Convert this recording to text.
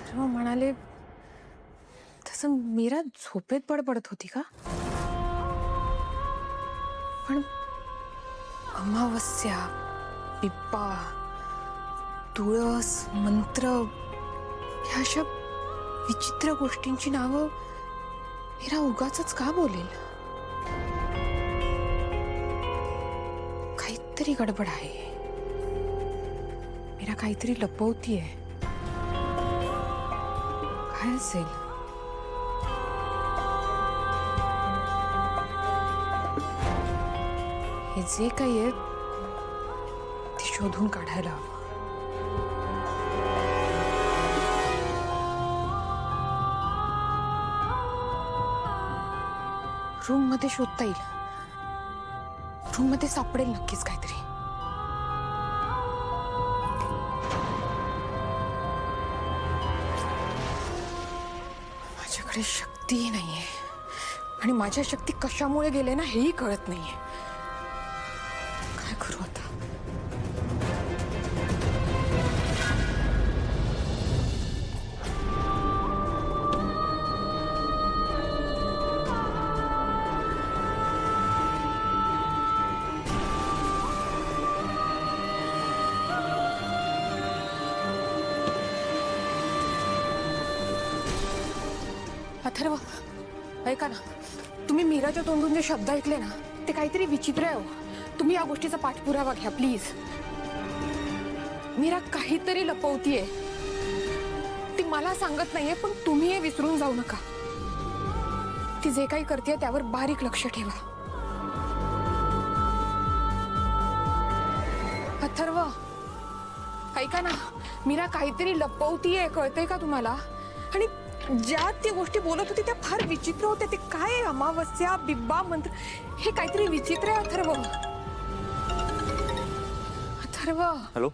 अथर्व म्हणाले तसं मीरा झोपेत बडबडत होती का? पण अमावस्या, बिब्बा, तुळस, मंत्र ह्या अशा विचित्र गोष्टींची नावं मीरा उगाचच का बोलेल? काहीतरी गडबड आहे. मीरा काहीतरी लपवतीये. काय असेल? हे जे काही आहे ते शोधून काढायला हवं. रूम मध्ये शोधता येईल. रूम मध्ये सापडेल नक्कीच काहीतरी. माझ्याकडे शक्तीही नाहीये आणि माझ्या शक्ती कशामुळे गेले ना हेही कळत नाहीये. काय करू आता? अथर्व, ऐका ना, तुम्ही मीराच्या तोंडून जे शब्द ऐकले ना ते काहीतरी विचित्र आहे. तुम्ही या गोष्टीचा पाठपुरावा घ्या प्लीज. मीरा काहीतरी लपवतीये. ती मला सांगत नाहीये पण तुम्ही हे विसरून जाऊ नका. ती जे काही करते त्यावर बारीक लक्ष ठेवा. अथर्व, ऐका ना, मीरा काहीतरी लपवतीये, कळतंय का तुम्हाला? आणि ज्या ती गोष्टी बोलत होती त्या फार विचित्र होत्या. ते काय अमावस्या, बिब्बा, मंत्र हे काहीतरी विचित्र आहे. अथर्व, अथर्व. हॅलो.